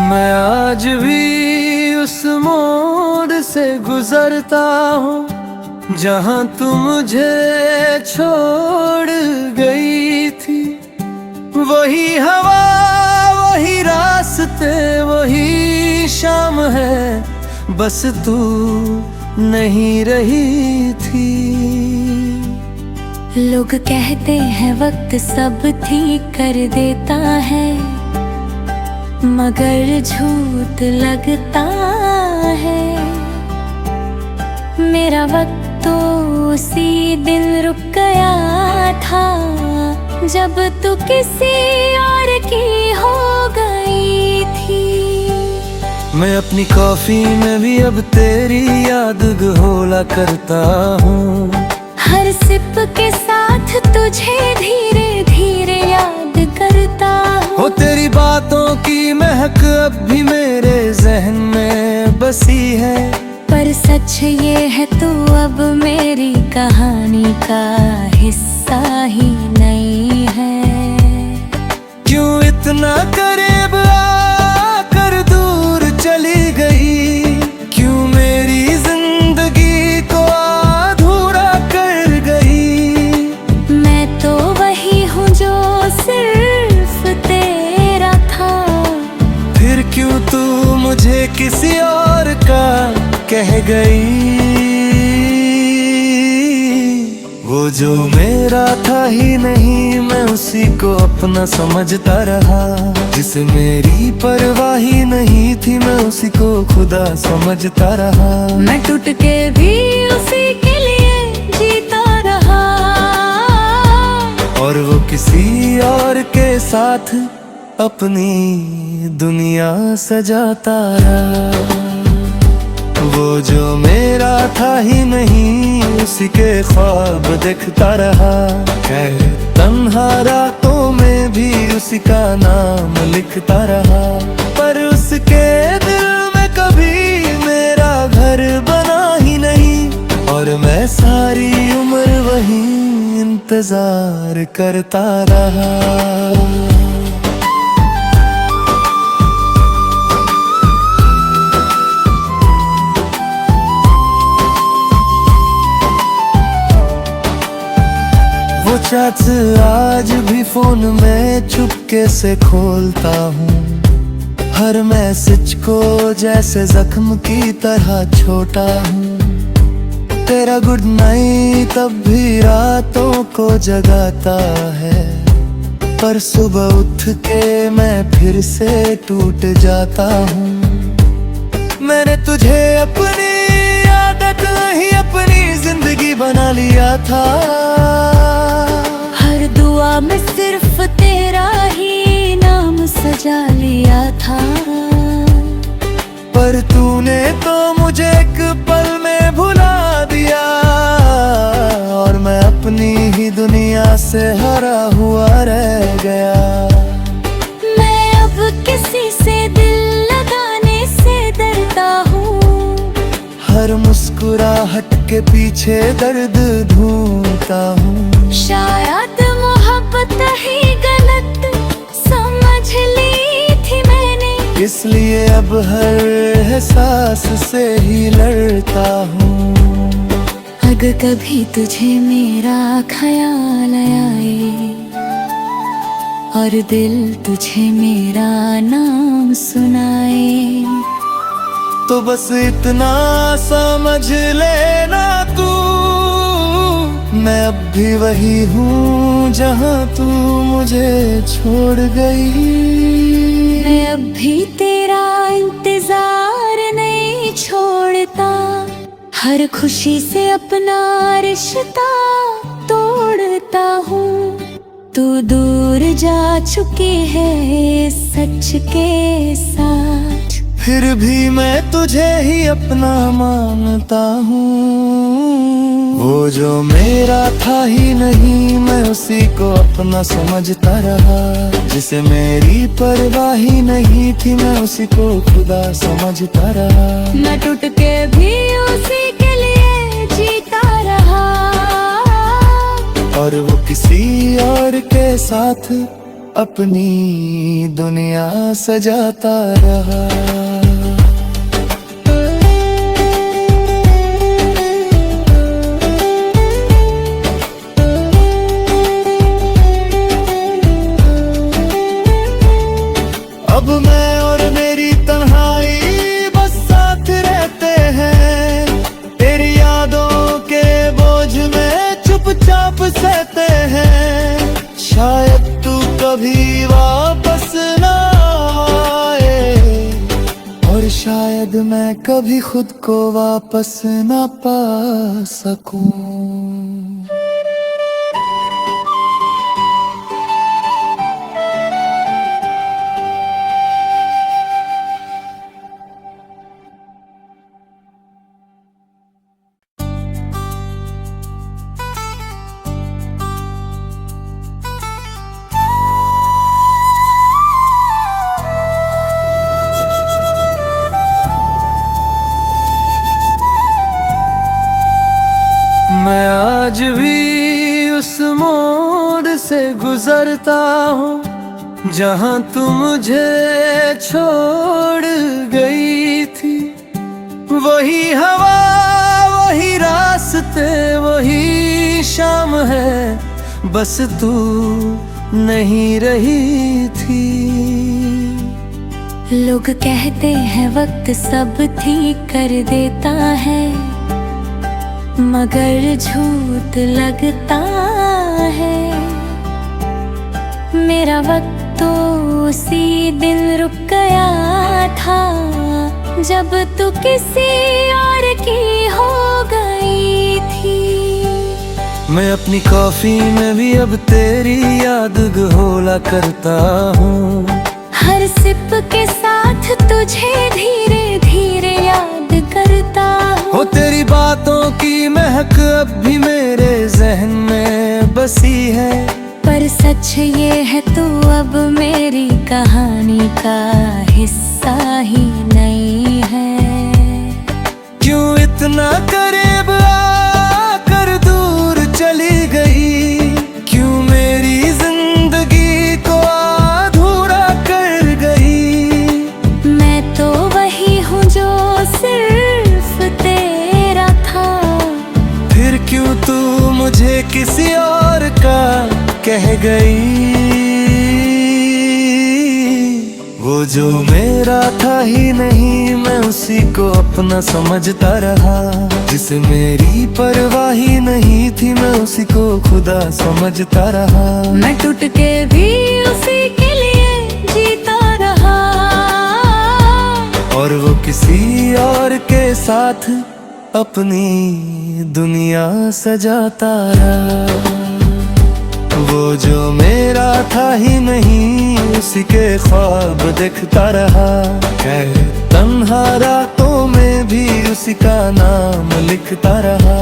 मैं आज भी उस मोड़ से गुजरता हूँ जहाँ तू मुझे छोड़ गई थी। वही हवा, वही रास्ते, वही शाम है, बस तू नहीं रही थी। लोग कहते हैं वक्त सब ठीक कर देता है, मगर झूठ लगता है। मेरा वक्त तो उसी दिन रुक गया था जब तू किसी और की हो गई थी। मैं अपनी कॉफी में भी अब तेरी याद घोला करता हूँ। हर सिप के साथ तुझे धीरे धीरे याद करता हूँ। हो तेरी बातों की महक अब भी मेरे जहन में बसी है, पर सच ये है तू अब मेरी कहानी का हिस्सा ही नहीं है। क्यों इतना करीब आकर दूर चली गई, क्यों मेरी जिंदगी को अधूरा कर गई। मैं तो वही हूँ जो सिर्फ तेरा था, फिर क्यों तू मुझे किसी और का कह गई। वो जो मेरा था ही नहीं, मैं उसी को अपना समझता रहा। जिसे मेरी परवाह ही नहीं थी, मैं उसी को खुदा समझता रहा। मैं टूट के भी उसी के लिए जीता रहा, और वो किसी और के साथ अपनी दुनिया सजाता रहा। वो जो मेरा था ही नहीं, उसी के ख्वाब देखता रहा। खैर तन्हा रातों में भी उसी का नाम लिखता रहा। पर उसके दिल में कभी मेरा घर बना ही नहीं, और मैं सारी उम्र वही इंतजार करता रहा। चैट्स आज भी फोन में चुपके से खोलता हूँ। हर मैसेज को जैसे जख्म की तरह छोटा हूँ। तेरा गुड नाइट तब भी रातों को जगाता है, पर सुबह उठ के मैं फिर से टूट जाता हूँ। मैंने तुझे अपनी आदत नहीं, अपनी जिंदगी बना लिया था। हर दुआ में सिर्फ तेरा ही नाम सजा लिया था। पर तूने तो मुझे एक पल में भुला दिया, और मैं अपनी ही दुनिया से हरा हुआ रह गया। मैं अब किसी से दिल लगाने से डरता हूँ। हर मुस्कुराहट के पीछे दर्द ढूंढता हूँ। शायद मोहब्बत ही गलत समझ ली थी मैंने, इसलिए अब हर एहसास से ही लड़ता हूँ। अगर कभी तुझे मेरा ख्याल आए और दिल तुझे मेरा नाम सुनाए, तो बस इतना समझ लेना तू, मैं अब भी वही हूँ जहाँ तू मुझे छोड़ गई। मैं अब भी तेरा इंतजार नहीं छोड़ता। हर खुशी से अपना रिश्ता तोड़ता हूँ। तू दूर जा चुकी है सच के साथ, फिर भी मैं तुझे ही अपना मानता हूँ। वो जो मेरा था ही नहीं, मैं उसी को अपना समझता रहा। जिसे मेरी परवाह ही नहीं थी, मैं उसी को खुदा समझता रहा। मैं टूट के भी उसी के लिए जीता रहा, और वो किसी और के साथ अपनी दुनिया सजाता रहा। अब मैं और मेरी तन्हाई बस साथ रहते हैं, तेरी यादों के बोझ में चुपचाप सहते हैं। शायद तू कभी वापस ना आए और शायद मैं कभी खुद को वापस ना पा सकूं। मैं आज भी उस मोड़ से गुजरता हूँ जहाँ तू मुझे छोड़ गई थी। वही हवा, वही रास्ते, वही शाम है, बस तू नहीं रही थी। लोग कहते हैं वक्त सब ठीक कर देता है, मगर झूठ लगता है। मेरा वक्त तो उसी दिन रुक गया था जब तू किसी और की हो गई थी। मैं अपनी कॉफी में भी अब तेरी याद घोला करता हूँ, हर सिप के साथ तुझे धीरे धीरे याद करता हूँ। वो तेरी बातों की महक अब भी मेरे जहन में बसी है, पर सच ये है तू अब मेरी कहानी का हिस्सा ही नहीं है। क्यों इतना करीब आकर दूर चली गई, क्यों मेरी जिंदगी को अधूरा कर गई। मैं तो वही हूँ जो सिर्फ तेरा था, फिर क्यों तू मुझे किसी और का कह गई। वो जो मेरा था ही नहीं, मैं उसी को अपना समझता रहा। जिसे मेरी परवाह ही नहीं थी, मैं उसी को खुदा समझता रहा। मैं टूट के भी उसी के लिए जीता रहा, और वो किसी और के साथ अपनी दुनिया सजाता रहा। वो जो मेरा था ही नहीं, उसी के ख्वाब देखता रहा। तन्हा रातों में भी उसी का नाम लिखता रहा,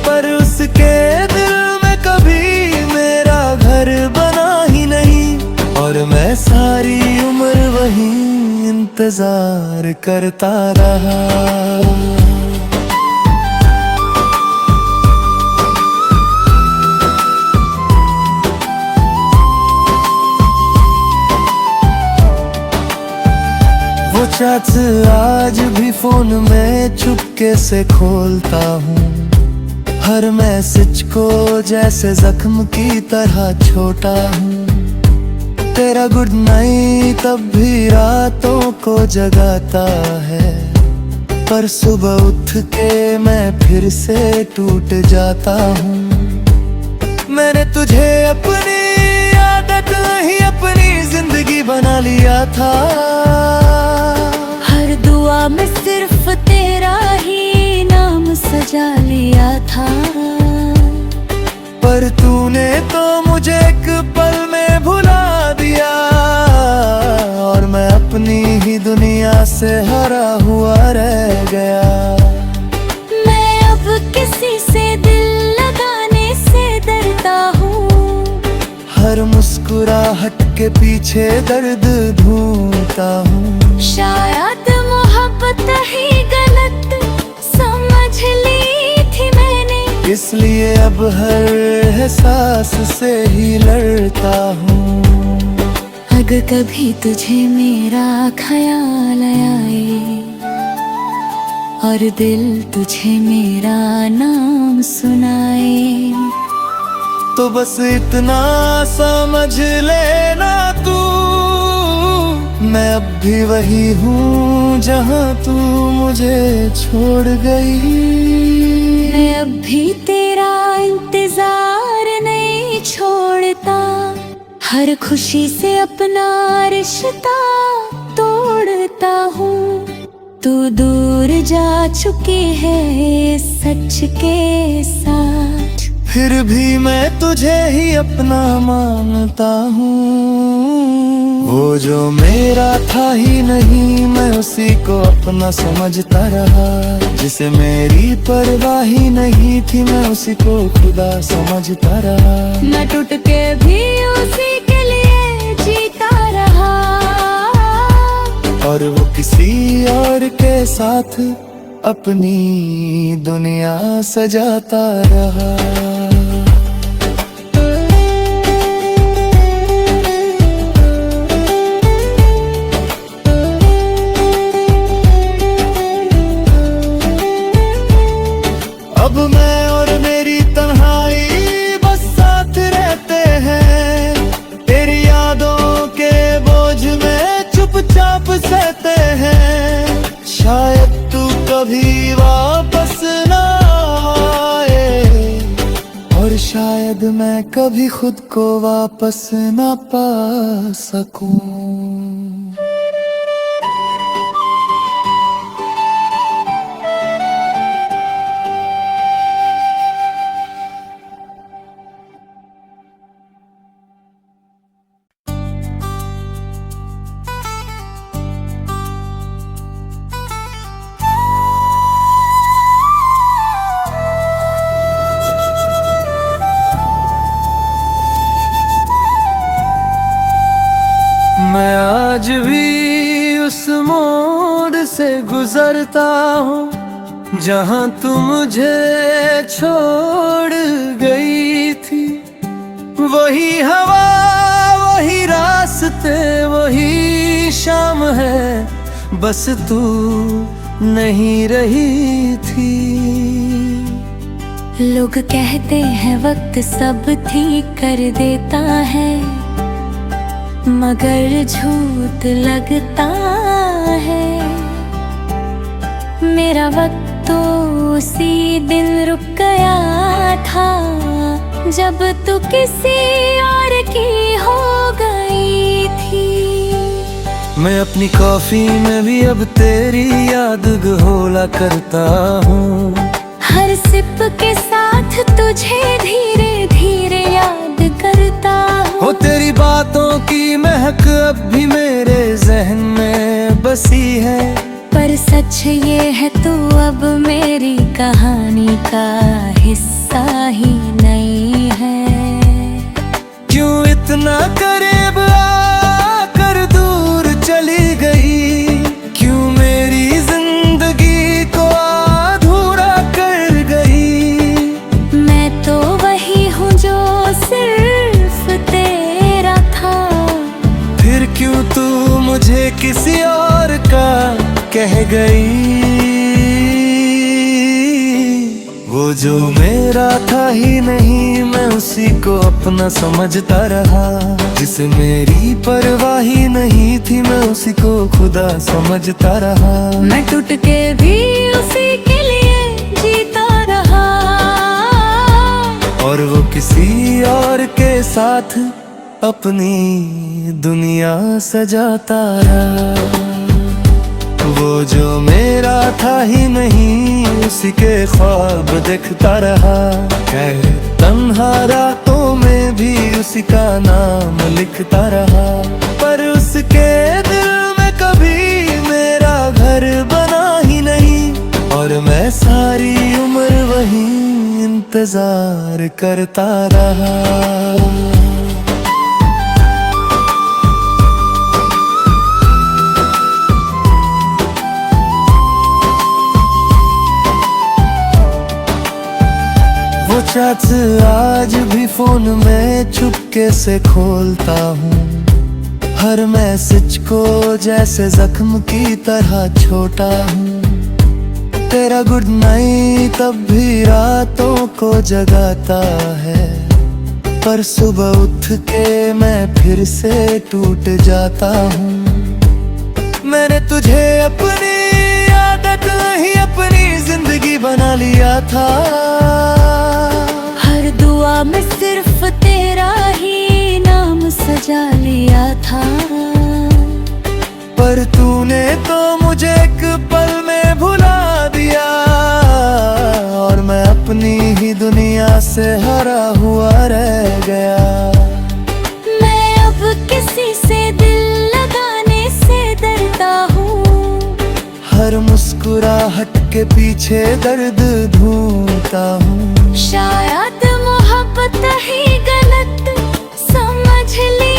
पर उसके दिल में कभी मेरा घर बना ही नहीं। और मैं सारी उम्र वही इंतजार करता रहा। वो चैट्स आज भी फोन में चुपके से खोलता हूँ, हर मैसेज को जैसे जख्म की तरह छोटा हूँ। तेरा गुड नाइट तब भी रातों को जगाता है, पर सुबह उठ के मैं फिर से टूट जाता हूँ। मैंने तुझे अपनी आदत नहीं, अपनी जिंदगी बना लिया था। हर दुआ में सिर्फ तेरा ही नाम सजा लिया था, पर तूने तो मुझे एक पल में भुला दिया। और मैं अपनी ही दुनिया से हरा हुआ रह गया। मैं अब किसी से दिल लगाने से डरता हूँ, हर मुस्कुराहट के पीछे दर्द ढूंढता हूँ। शायद मोहब्बत ही गलत समझ ली थी मैंने, इसलिए अब हर एहसास से ही लड़ता हूँ। अगर कभी तुझे मेरा ख्याल आए और दिल तुझे मेरा नाम सुनाए, तो बस इतना समझ लेना तू, मैं अब भी वही हूँ जहाँ तू मुझे छोड़ गई। मैं अब भी तेरा इंतजार नहीं छोड़ता, हर खुशी से अपना रिश्ता तोड़ता हूँ। तू दूर जा चुकी है सच के साथ, फिर भी मैं तुझे ही अपना मानता हूँ। वो जो मेरा था ही नहीं, मैं उसी को अपना समझता रहा। जिसे मेरी परवाह ही नहीं थी, मैं उसी को खुदा समझता रहा। मैं टूट के भी उसी के लिए जीता रहा, और वो किसी और के साथ अपनी दुनिया सजाता रहा। अब मैं और मेरी तन्हाई बस साथ रहते हैं, तेरी यादों के बोझ में चुपचाप सहते हैं। शायद तू कभी वापस ना आए, और शायद मैं कभी खुद को वापस ना पा सकूं। मैं आज भी उस मोड़ से गुजरता हूँ जहाँ तू मुझे छोड़ गई थी। वही हवा, वही रास्ते, वही शाम है, बस तू नहीं रही थी। लोग कहते हैं वक्त सब ठीक कर देता है, मगर झूठ लगता है। मेरा वक्त तो उसी दिन रुक गया था, जब तू किसी और की हो गई थी। मैं अपनी कॉफी में भी अब तेरी याद घोला करता हूँ, हर सिप के साथ तुझे धीरे धीरे याद करता हूँ। हो तेरी बातों की महक अब भी मेरे जहन में बसी है, पर सच ये है तू अब मेरी कहानी का हिस्सा ही नहीं है। क्यों इतना करीब आकर दूर चली गई, क्यों मेरी जिंदगी को अधूरा कर गई। मैं तो वही हूँ जो सिर्फ तेरा था, फिर क्यों तू मुझे किसी और का कह गई। वो जो मेरा था ही नहीं, मैं उसी को अपना समझता रहा। जिसे मेरी परवाह ही नहीं थी, मैं उसी को खुदा समझता रहा। मैं टूट के भी उसी के लिए जीता रहा, और वो किसी और के साथ अपनी दुनिया सजाता रहा। वो जो मेरा था ही नहीं, उसी के ख्वाब देखता रहा। तन्हा रातों में भी उसी का नाम लिखता रहा, पर उसके दिल में कभी मेरा घर बना ही नहीं। और मैं सारी उम्र वही इंतजार करता रहा। चैट्स आज भी फोन में चुपके से खोलता हूँ, हर मैसेज को जैसे जख्म की तरह छोटा हूँ। तेरा गुड नाइट तब भी रातों को जगाता है, पर सुबह उठ के मैं फिर से टूट जाता हूँ। मैंने तुझे अपनी आदत नहीं अपनी जिंदगी बना लिया था। हर दुआ में सिर्फ तेरा ही नाम सजा लिया था। पर तूने तो मुझे एक पल में भुला दिया, और मैं अपनी ही दुनिया से हरा हुआ रह गया। मैं अब किसी से दिल लगाने से डरता हूँ। हर मुस्कुराहट के पीछे दर्द ढूंढता हूँ। शायद मोहब्बत ही गलत समझ ली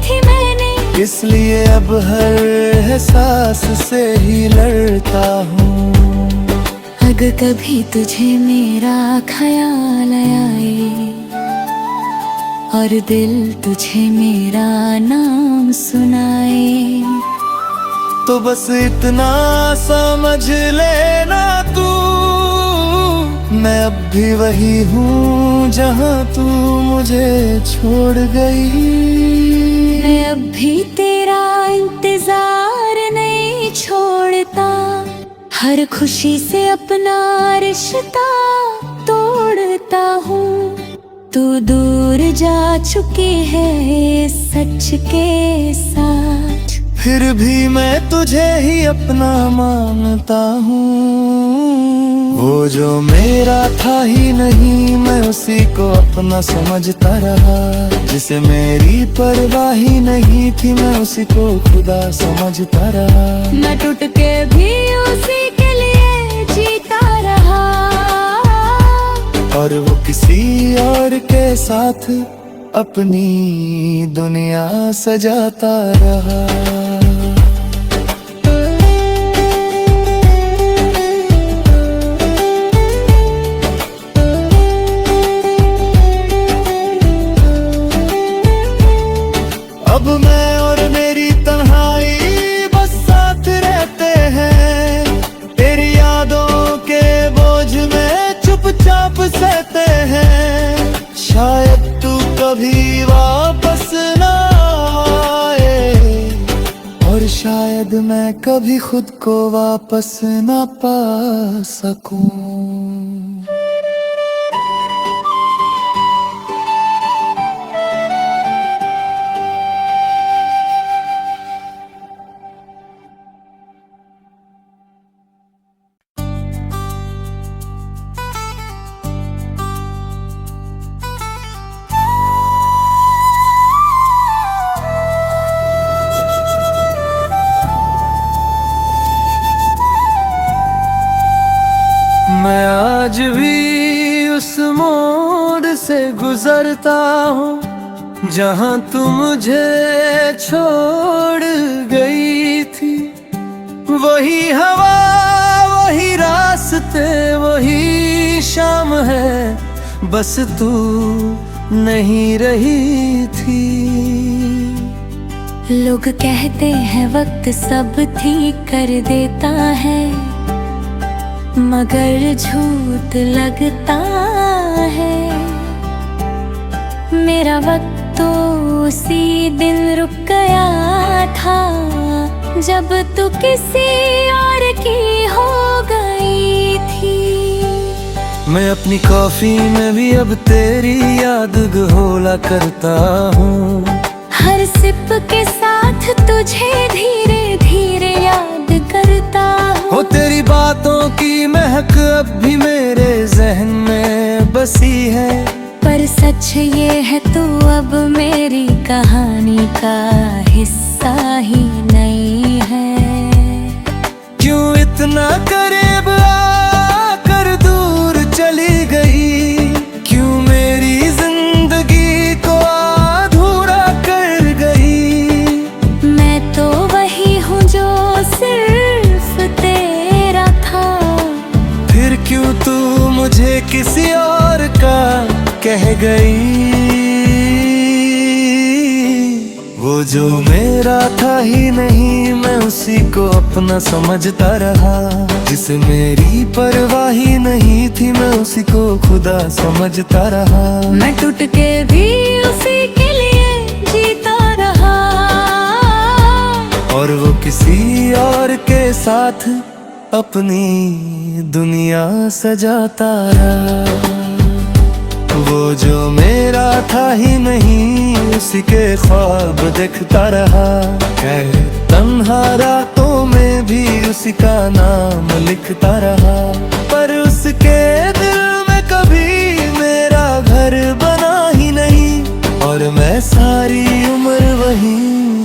थी मैंने, इसलिए अब हर एहसास से ही लड़ता हूँ। अगर कभी तुझे मेरा ख्याल आए और दिल तुझे मेरा नाम सुनाए, तो बस इतना समझ लेना तू, मैं अब भी वही हूँ जहाँ तू मुझे छोड़ गई। मैं अब भी तेरा इंतजार नहीं छोड़ता। हर खुशी से अपना रिश्ता तोड़ता हूँ। तू दूर जा चुकी है सच के साथ, फिर भी मैं तुझे ही अपना मानता हूँ। वो जो मेरा था ही नहीं, मैं उसी को अपना समझता रहा। जिसे मेरी परवाह ही नहीं थी, मैं उसी को खुदा समझता रहा। मैं टूट के भी उसी के लिए जीता रहा, और वो किसी और के साथ अपनी दुनिया सजाता रहा। अब मैं और मेरी तन्हाई बस साथ रहते हैं। तेरी यादों के बोझ में चुपचाप सहते हैं। शायद तू कभी वापस ना आए, और शायद मैं कभी खुद को वापस ना पा सकूं। मैं आज भी उस मोड़ से गुजरता हूँ जहाँ तू मुझे छोड़ गई थी। वही हवा, वही रास्ते, वही शाम है, बस तू नहीं रही थी। लोग कहते हैं वक्त सब ठीक कर देता है, मगर झूठ लगता है। मेरा वक्त तो उसी दिन रुक गया था जब तू किसी और की हो गई थी। मैं अपनी कॉफी में भी अब तेरी याद घोला करता हूँ। हर सिप के साथ तुझे धीरे धीरे याद करता हूँ। वो तेरी बातों की महक अब भी मेरे जहन में बसी है। पर सच ये है तू अब मेरी कहानी का हिस्सा ही नहीं है। क्यों इतना करीब आकर दूर चली गई, क्यों मेरी जिंदगी को अधूरा कर गई। मैं तो वही हूँ जो सिर्फ तेरा था, फिर क्यों तू मुझे किसी और का कह गई। वो वो जो मेरा था ही नहीं, मैं उसी को अपना समझता रहा। जिसे मेरी परवाह ही नहीं थी, मैं उसी को खुदा समझता रहा। मैं टूट के भी उसी के लिए जीता रहा, और वो किसी और के साथ अपनी दुनिया सजाता रहा। वो जो मेरा था ही नहीं, उसी के ख्वाब देखता रहा। तन्हा रातों में भी उसी का नाम लिखता रहा। पर उसके दिल में कभी मेरा घर बना ही नहीं, और मैं सारी उम्र वही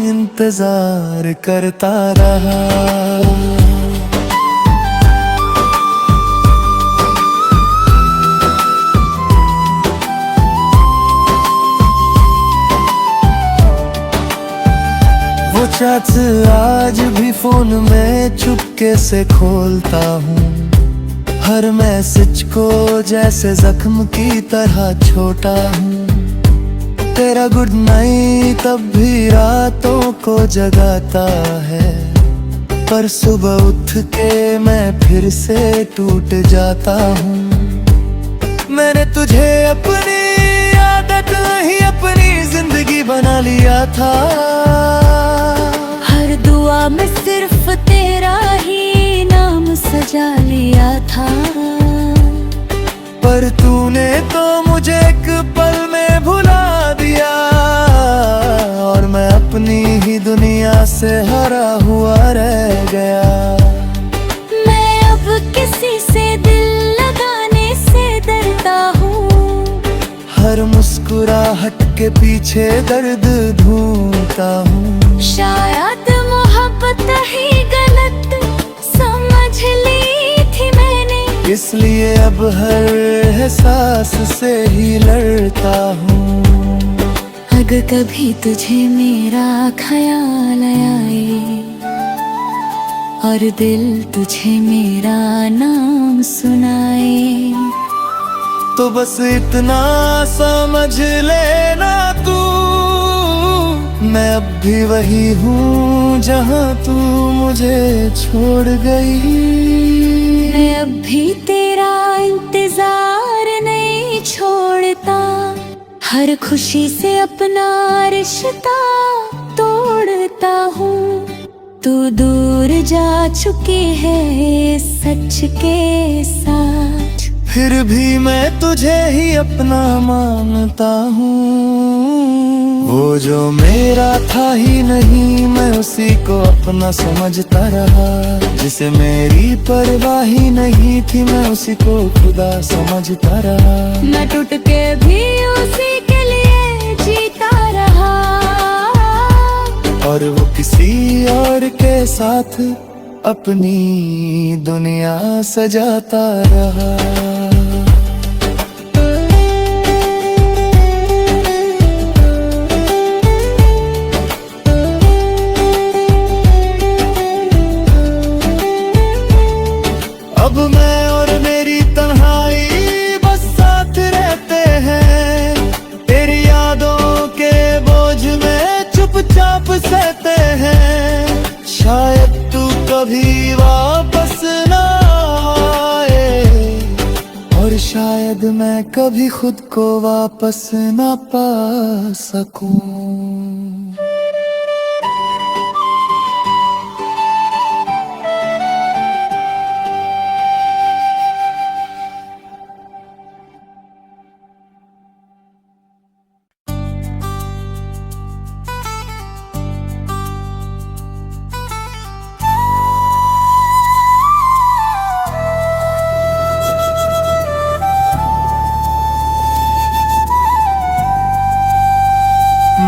इंतजार करता रहा। वो चैट्स आज भी फोन में चुपके से खोलता हूँ। हर मैसेज को जैसे जख्म की तरह छोटा हूँ। तेरा गुड नाइट तब भी रातों को जगाता है, पर सुबह उठ के मैं फिर से टूट जाता हूँ। मैंने तुझे अपनी आदत नहीं, अपनी जिंदगी बना लिया था। हर दुआ में सिर्फ तेरा ही नाम सजा लिया था। पर तूने तो मुझे एक पल में भुला दिया, और मैं अपनी ही दुनिया से हरा हुआ रह गया। मैं अब किसी से दिल लगाने से डरता हूँ। हर मुस्कुराहट के पीछे दर्द ढूंढता हूँ। शायद मोहब्बत ही गलत समझ ली थी मैंने, इसलिए अब हर एहसास से ही लड़ता हूँ। अगर कभी तुझे मेरा ख्याल आए, और दिल तुझे मेरा नाम सुनाए, तो बस इतना समझ लेना तू, मैं अब भी वही हूँ जहाँ तू मुझे छोड़ गई। मैं अब भी तेरा इंतजार नहीं छोड़ता। हर खुशी से अपना रिश्ता तोड़ता हूँ। तू दूर जा चुकी है सच के साथ, फिर भी मैं तुझे ही अपना मानता हूँ। वो जो मेरा था ही नहीं, मैं उसी को अपना समझता रहा। जिसे मेरी परवाह ही नहीं थी, मैं उसी को खुदा समझता रहा। मैं टूट के भी उसी के लिए जीता रहा, और वो किसी और के साथ अपनी दुनिया सजाता रहा। अब मैं और मेरी तन्हाई बस साथ रहते हैं। तेरी यादों के बोझ में चुपचाप सहते हैं। शायद तू कभी वापस ना आए, और शायद मैं कभी खुद को वापस ना पा सकूं।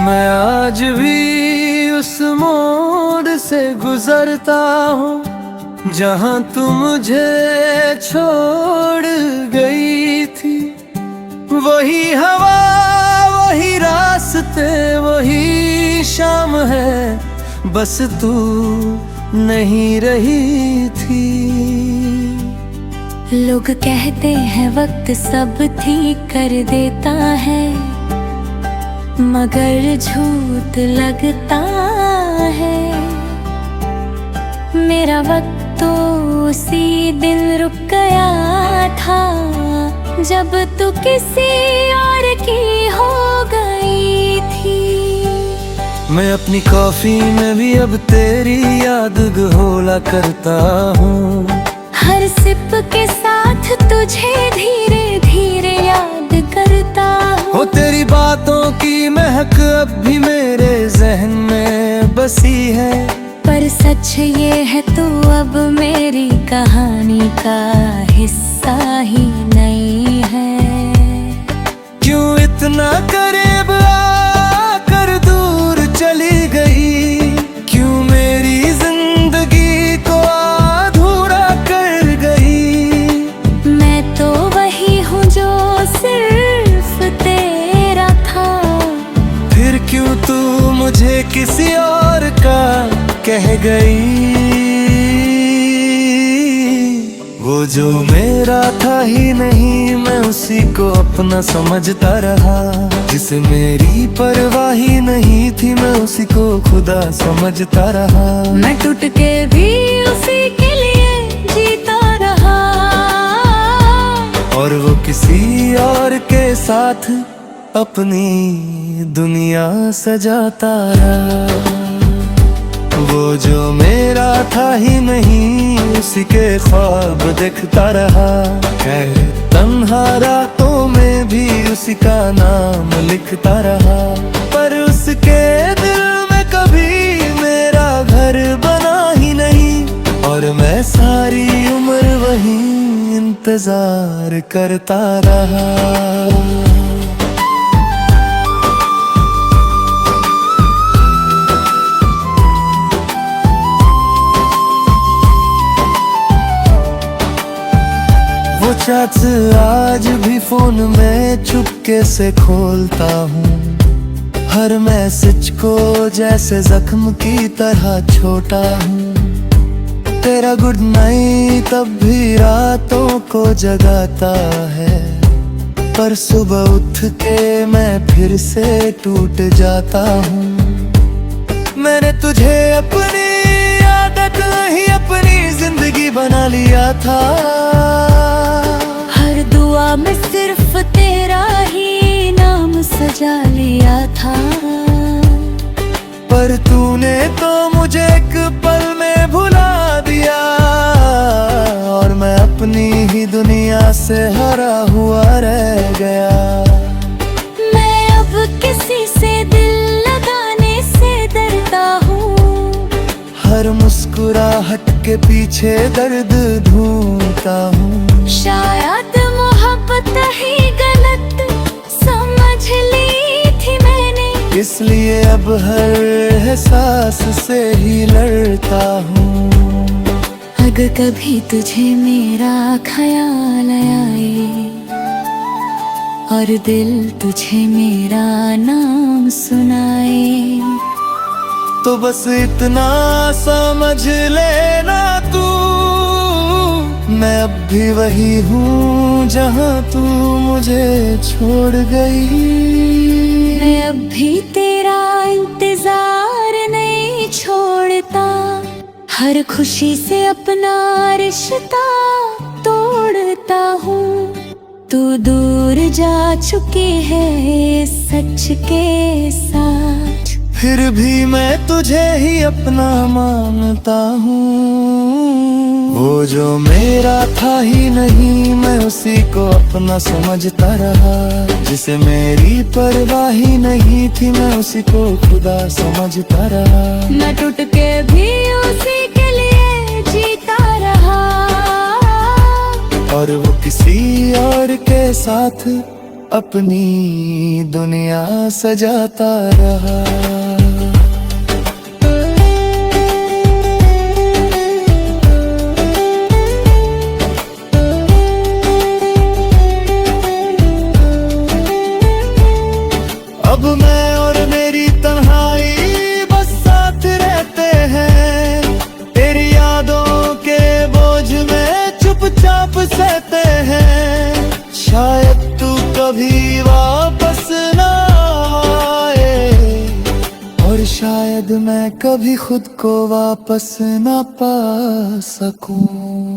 मैं आज भी उस मोड़ से गुजरता हूँ जहाँ तू मुझे छोड़ गई थी। वही हवा, वही रास्ते, वही शाम है, बस तू नहीं रही थी। लोग कहते हैं वक्त सब ठीक कर देता है, मगर झूठ लगता है। मेरा वक्त तो उसी दिन रुक गया था जब तू किसी और की हो गई थी। मैं अपनी कॉफी में भी अब तेरी याद घोला करता हूँ। हर सिप के साथ तुझे धीरे धीरे याद करता हूँ। हो तेरी बातों की महक अब भी मेरे जहन में बसी है। पर सच ये है तू अब मेरी कहानी का हिस्सा ही नहीं है। क्यों इतना करीब आकर दूर चली गई, क्यों मेरी जिंदगी को अधूरा कर गई। मैं तो वही हूँ जो सिर्फ तेरा था। फिर क्यों तू मुझे किसी और का कह गई। वो जो मेरा था ही नहीं, मैं उसी को अपना समझता रहा। जिसे मेरी परवाह ही नहीं थी, मैं उसी को खुदा समझता रहा। मैं टूट के भी उसी के लिए जीता रहा। और वो किसी और के साथ अपनी दुनिया सजाता रहा। वो जो मेरा था ही नहीं, उसी के ख्वाब देखता रहा। खैर तन्हा रातों में भी उसी का नाम लिखता रहा। पर उसके दिल में कभी मेरा घर बना ही नहीं। और मैं सारी उम्र वही इंतजार करता रहा। चैट्स आज भी फोन में चुपके से खोलता हूँ। हर मैसेज को जैसे जख्म की तरह छोटा हूँ। तेरा गुड नाइट तब भी रातों को जगाता है। पर सुबह उठ के मैं फिर से टूट जाता हूँ। मैंने तुझे अपनी आदत नहीं, अपनी जिंदगी बना लिया था। हर दुआ में सिर्फ तेरा ही नाम सजा लिया था। पर तूने तो मुझे एक पल में भुला दिया। और मैं अपनी ही दुनिया से हरा हुआ रह गया। मैं अब किसी से दिल लगाने से डरता हूँ। हर मुस्कुराहट के पीछे दर्द ढूंढता हूँ। शायद मोहब्बत ही गलत समझ ली थी मैंने। इसलिए अब हर एहसास से ही लड़ता हूँ। अगर कभी तुझे मेरा ख्याल आए और दिल तुझे मेरा नाम सुनाए, तो बस इतना समझ लेना तू, मैं अब भी वही हूँ जहाँ तू मुझे छोड़ गई। मैं अब भी तेरा इंतजार नहीं छोड़ता। हर खुशी से अपना रिश्ता तोड़ता हूँ। तू दूर जा चुकी है सच के साथ, फिर भी मैं तुझे ही अपना मानता हूँ। वो जो मेरा था ही नहीं, मैं उसी को अपना समझता रहा। जिसे मेरी परवाह ही नहीं थी, मैं उसी को खुदा समझता रहा। मैं टूट के भी उसी के लिए जीता रहा। और वो किसी और के साथ अपनी दुनिया सजाता रहा। अब मैं और मेरी तन्हाई बस साथ रहते हैं। तेरी यादों के बोझ में चुपचाप सहते हैं। शायद तू कभी वापस ना शायद मैं कभी खुद को वापस ना पा सकूं।